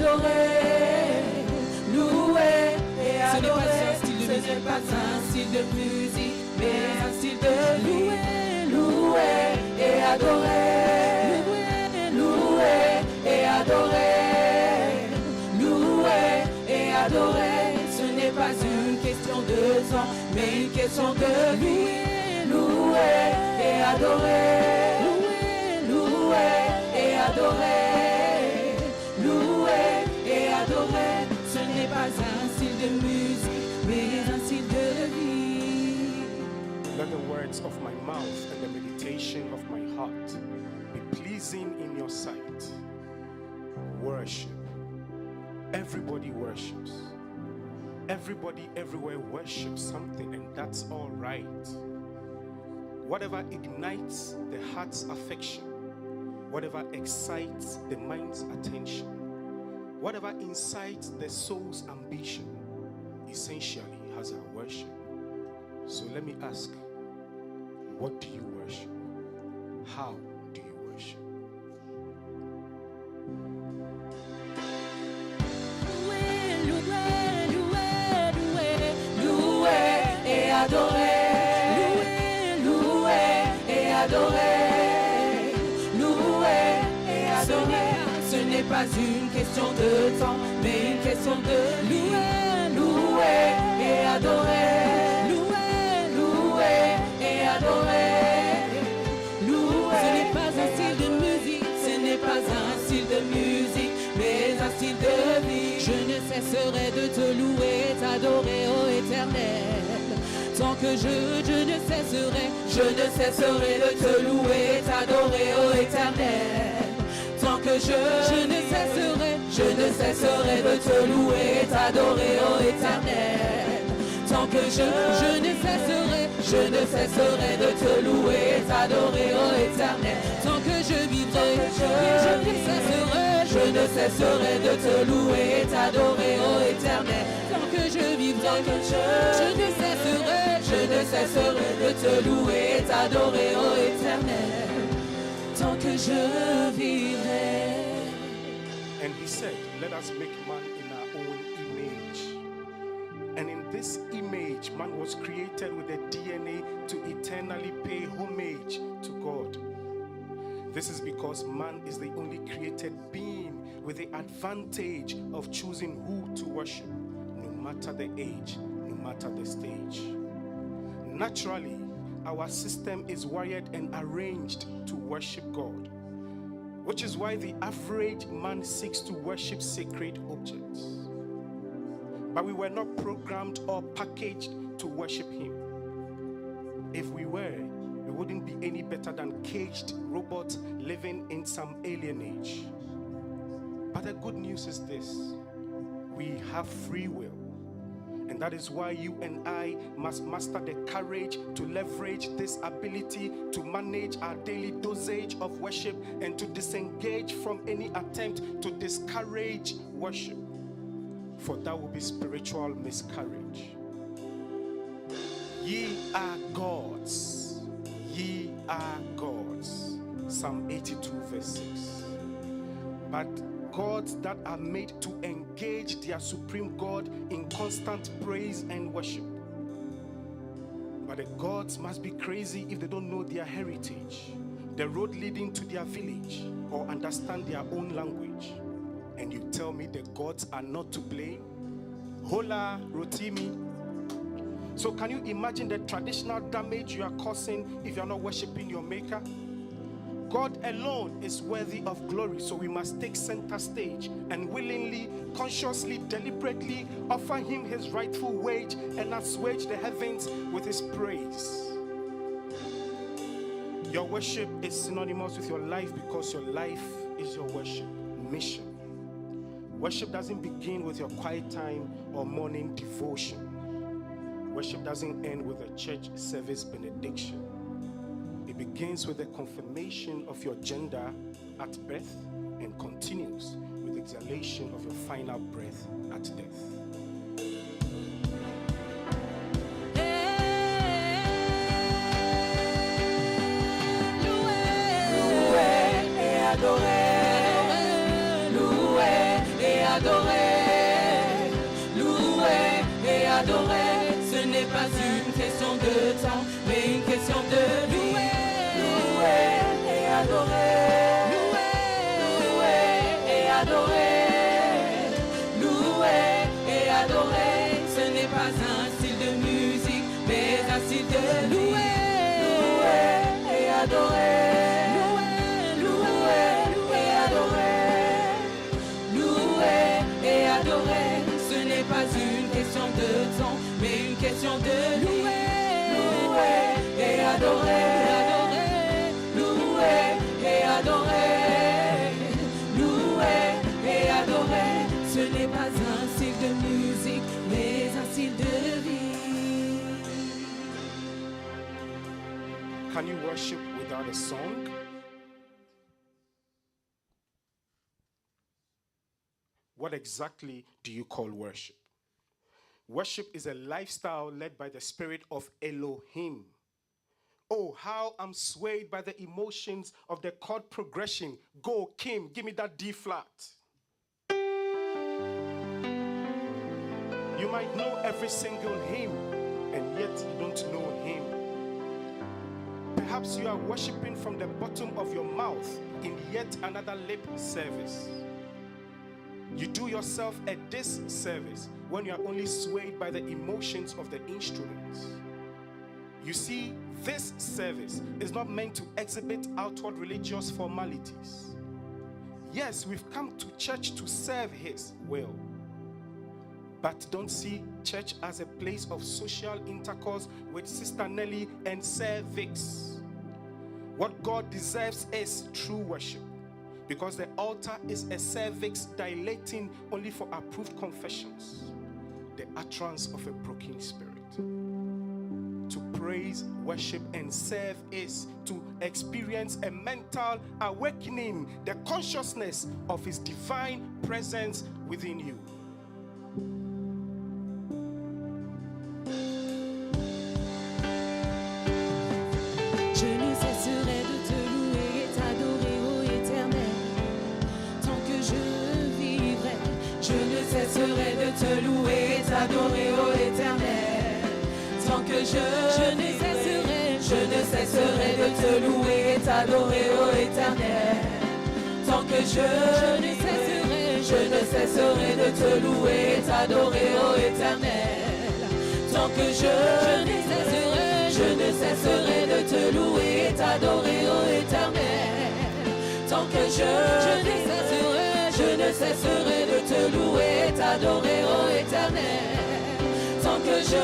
adorer, louer et adorer. Ce n'est pas un style de musique, mais un style de louer, louer et adorer, louer et adorer, louer et adorer. Ce n'est pas une question de temps, mais une question de louer, louer et adorer, louer et adorer, louer et adorer. Ce n'est pas un style de musique, mais un style de vie. Let the words of my mouth and the meditation of my heart be pleasing in your sight. Worship. Everybody worships. Everybody everywhere worships something, and that's all right. Whatever ignites the heart's affection, whatever excites the mind's attention, whatever incites the soul's ambition, essentially has our worship. So let me ask, what do you worship? How do you worship? Louer et adorer, louer et adorer, louer et adorer. Ce n'est pas une question de temps, mais une question de louer, louer et adorer, louer et adorer, louer. Ce n'est pas un style de musique, ce n'est pas un style de musique, mais un style de vie. Je ne cesserai de te louer, t'adorer, ô Éternel. Tant que je ne cesserai de te louer, t'adorer, ô Éternel. Tant que je ne cesserai de te louer, t'adorer, ô Éternel. Tant que je ne cesserai de te louer, t'adorer, ô Éternel. Tant que je vivrai, je ne cesserai de te louer, t'adorer, ô Éternel. Tant que je vivrai, je ne cesserai de te louer, t'adorer, ô Éternel. Tant que je vivrai. And he said, let us make man in our own image. And in this image, man was created with a DNA to eternally pay homage to God. This is because man is the only created being with the advantage of choosing who to worship, no matter the age, no matter the stage. Naturally, our system is wired and arranged to worship God, which is why the average man seeks to worship sacred objects. But we were not programmed or packaged to worship Him. If we were, we wouldn't be any better than caged robots living in some alien age. But the good news is this: we have free will. And that is why you and I must master the courage to leverage this ability to manage our daily dosage of worship and to disengage from any attempt to discourage worship, for that will be spiritual miscarriage. Ye are gods. Ye are gods. Psalm 82 verse 6. But gods that are made to engage their supreme God in constant praise and worship. But the gods must be crazy if they don't know their heritage, the road leading to their village, or understand their own language. And you tell me the gods are not to blame? Hola, Rotimi. So can you imagine the traditional damage you are causing if you are not worshiping your maker? God alone is worthy of glory, so we must take center stage and willingly, consciously, deliberately offer Him His rightful wage and assuage the heavens with His praise. Your worship is synonymous with your life because your life is your worship mission. Worship doesn't begin with your quiet time or morning devotion. Worship doesn't end with a church service benediction. It begins with the confirmation of your gender at birth and continues with exhalation of your final breath at death. Louer et adorer, louer et adorer, louer et adorer. Ce n'est pas un style de musique, mais un style de louer, louer et adorer, louer et adorer, louer et adorer. Ce n'est pas une question de temps, mais une question de louer, louer et adorer, louer et adorer, louer et adorer. Ce n'est pas un style de musique, mais un style de vie. Can you worship without a song? What exactly do you call worship? Worship is a lifestyle led by the spirit of Elohim. Oh, how I'm swayed by the emotions of the chord progression. Go, Kim, give me that D flat. You might know every single hymn, and yet you don't know him. Perhaps you are worshiping from the bottom of your mouth in yet another lip service. You do yourself a disservice when you are only swayed by the emotions of the instruments. You see, this service is not meant to exhibit outward religious formalities. Yes, we've come to church to serve His will. But don't see church as a place of social intercourse with Sister Nelly and cervix. What God deserves is true worship, because the altar is a cervix dilating only for approved confessions, the utterance of a broken spirit. To praise, worship, and serve is to experience a mental awakening, the consciousness of His divine presence within you. Je ne cesserai de te louer et t'adorer, ô Éternel, tant que je vivrai. Je ne cesserai de te louer et t'adorer, ô Éternel, tant que je ne cesserai de te louer et t'adorer, ô Éternel, tant que je ne cesserai de te louer et t'adorer, ô Éternel, tant que je ne cesserai de te louer et t'adorer, ô Éternel, tant que je ne cesserai de te louer et t'adorer, ô Éternel, tant que je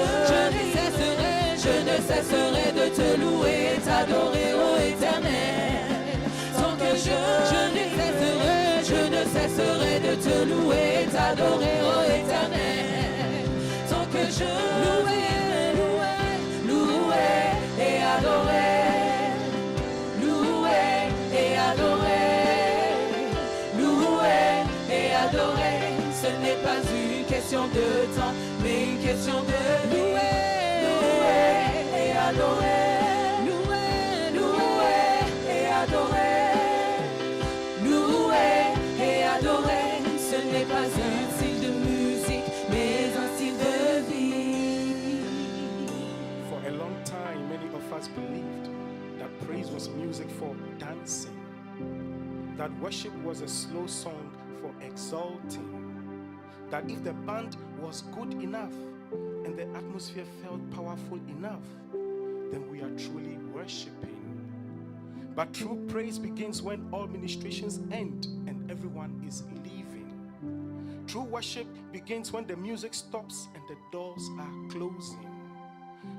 ne cesserai de te louer et t'adorer, ô Éternel, tant que je ne cesserai de te louer et t'adorer, ô Éternel, tant que je louer et adorer, louer et adorer, louer et adorer. Ce n'est pas une question de temps, mais une question de louer et adorer, louer et adorer, louer et adorer. Ce n'est pas un style de musique, mais un style de vie. For a long time, many of us believed that praise was music for dancing, that worship was a slow song for exalting, that if the band was good enough and the atmosphere felt powerful enough, then we are truly worshiping. But true praise begins when all ministrations end and everyone is leaving. True worship begins when the music stops and the doors are closing.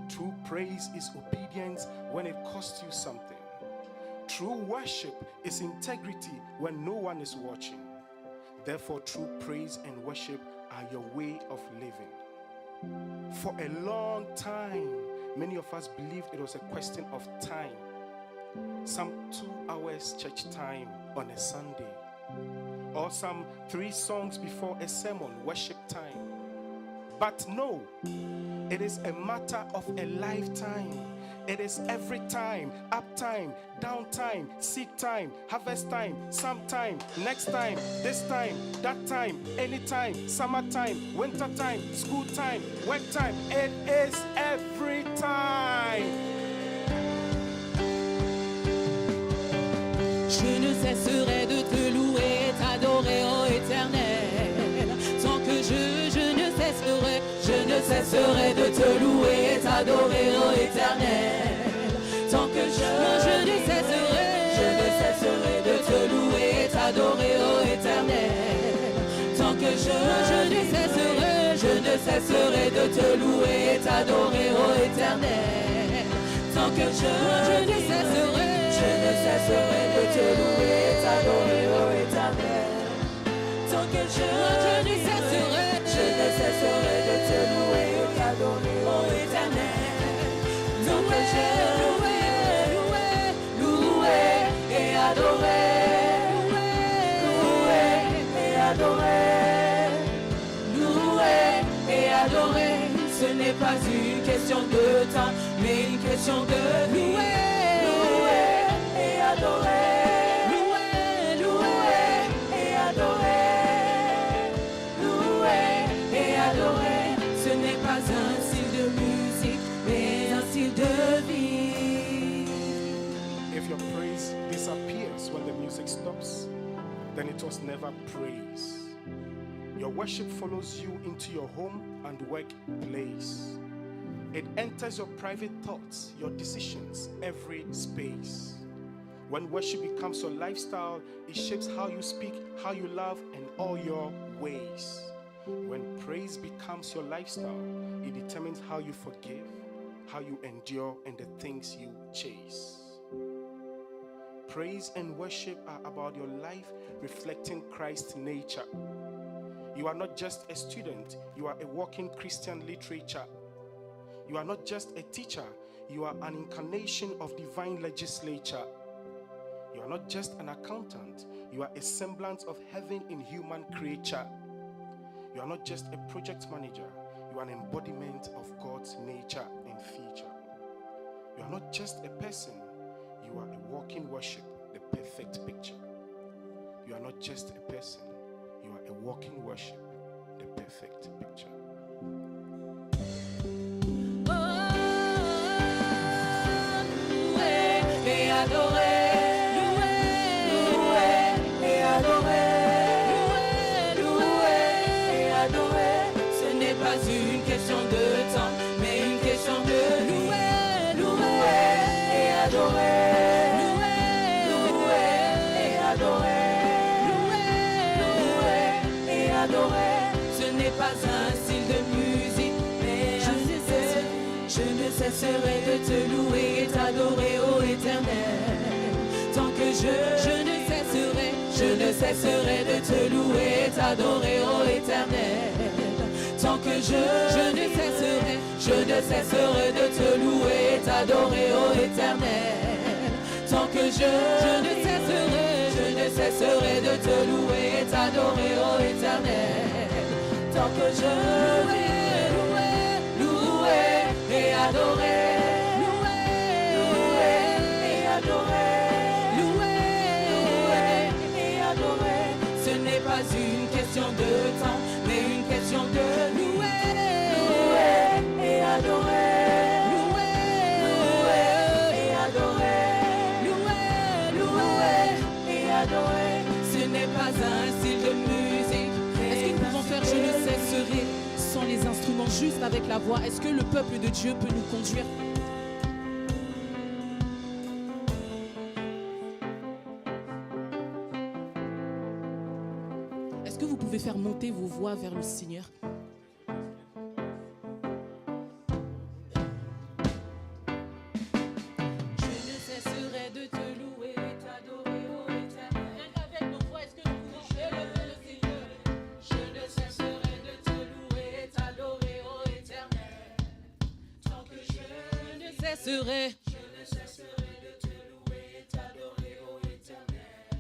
True praise is obedience when it costs you something. True worship is integrity when no one is watching. Therefore, true praise and worship are your way of living. For a long time, many of us believed it was a question of time. Some 2 hours church time on a Sunday, or some 3 songs before a sermon, worship time. But no, it is a matter of a lifetime. It is every time, up time, down time, seed time, harvest time, sometime, next time, this time, that time, anytime, summertime, winter time, school time, work time. It is every time. Je ne cesserai de te louer et t'adorer, ô cesserai de te louer et t'adorer, ô Éternel. Tant que je ne cesserai de te louer et t'adorer, ô Éternel. Tant que je ne cesserai de te louer et t'adorer, ô Éternel. Tant que je ne cesserai de te louer et t'adorer, ô Éternel. Tant que je ne cesserai de te louer et t'adorer, ô Éternel. Tant que je louer et adorer, ce n'est pas une question de temps, mais une question de louer et adorer, et adorer. Ce n'est pas un style de musique, mais un style de vie. If your praise disappears when the music stops, then it was never praise. Your worship follows you into your home and workplace. It enters your private thoughts, your decisions, every space. When worship becomes your lifestyle, it shapes how you speak, how you love, and all your ways. When praise becomes your lifestyle, it determines how you forgive, how you endure, and the things you chase. Praise and worship are about your life reflecting Christ's nature. You are not just a student, you are a walking Christian literature. You are not just a teacher, you are an incarnation of divine legislature. You are not just an accountant, you are a semblance of heaven in human creature. You are not just a project manager, you are an embodiment of God's nature and feature. You are not just a person, you are a walking worship, the perfect picture. You are not just a person, you are a walking worship, the perfect picture. Louer et adorer, louer et adorer. Ce n'est pas une question de temps, mais une question de louer et adorer, louer et adorer. Ce n'est pas un style de musique, mais je ne cesserai de te louer et t'adorer, ô Éternel. Tant que je ne cesserai de te louer et t'adorer, ô Éternel. Tant que je ne cesserai de te louer et t'adorer, ô Éternel. Tant que je ne cesserai de te louer et t'adorer, ô Éternel. Tant que je louer et adorer, ce n'est pas une question de temps, mais une question de louer et adorer, ce n'est pas un style de musique. Est-ce que nous pouvons faire je ne cesserai sans les instruments, juste avec la voix? Est-ce que le peuple de Dieu peut nous conduire? Est-ce que vous pouvez faire monter vos voix vers le Seigneur? Je ne cesserai de te louer et t'adorer, ô Éternel. Rien qu'avec nos voix, est-ce que nous pouvons élever le Seigneur? Je ne cesserai de te louer et t'adorer, ô Éternel. Tant que je ne cesserai de te louer et t'adorer, ô Éternel.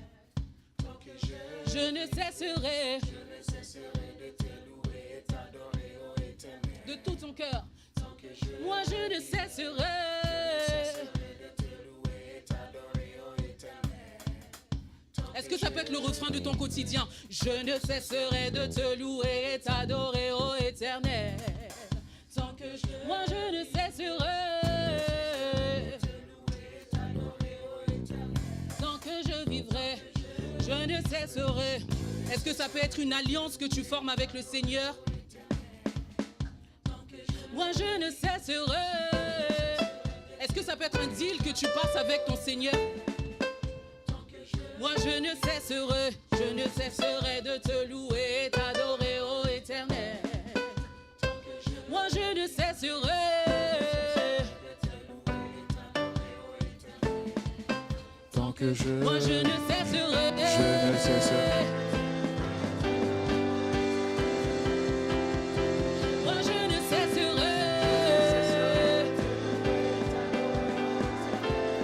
Tant que je ne cesserai de te louer et t'adorer, ô Éternel. De tout ton cœur. Moi je ne cesserai de te louer et t'adorer, ô Éternel. Est-ce que ça peut être le refrain de ton quotidien? Je ne cesserai de te louer et t'adorer, ô Éternel. Tant que moi je ne cesserai de te louer et t'adorer, ô Éternel. Tant que je vivrai, je ne cesserai. Est-ce que ça peut être une alliance que tu formes avec le Seigneur? Moi je ne cesserai. Est-ce que ça peut être un deal que tu passes avec ton Seigneur? Moi je ne cesserai de te louer, t'adorer, ô Éternel. Moi je ne cesserai. Tant que Moi je ne cesserai. je ne cesserai. Moi je ne cesserai.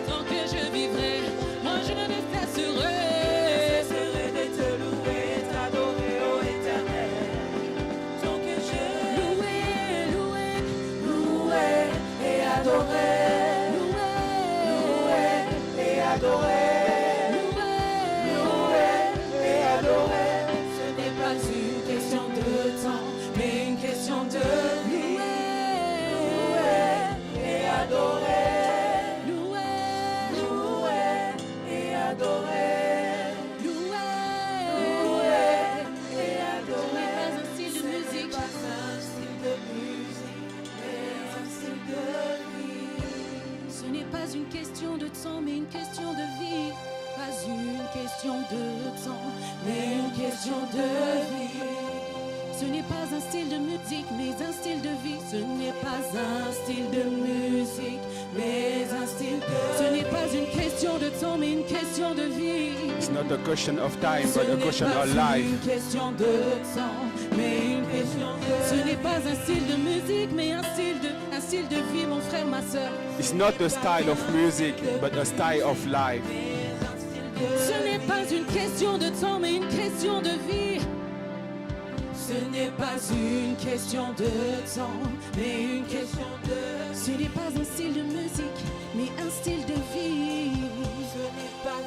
Tant que je vivrai, moi je ne cesserai. Cesserai de te louer, t'adorer, ô Éternel. Tant que je louer et adorer, louer et adorer, louer et adorer. Ce n'est pas une question de temps, mais une question de vie. Louer et adorer, louer et adorer, louer et adorer. Un style de musique. Pas un style de musique, mais un style de vie. Ce n'est pas une question de temps, mais une question de vie. Pas une question de temps, Mais une question de vie. ce n'est pas un style de musique, mais un style de vie. Ce n'est pas un style de musique, Mais un style de ce n'est pas une question de temps, mais une question de vie. It's not a question of time, Ce but a n'est question pas of life. une question de temps, mais une question Ce de n'est pas un style de musique, mais un style de vie, mon frère, ma soeur. It's not a style of music, but a style of life. Ce n'est pas une question de temps, mais une question de vie. Ce n'est pas une question de temps, mais une question de Ce n'est pas un style de musique, mais un style de vie. Ce n'est pas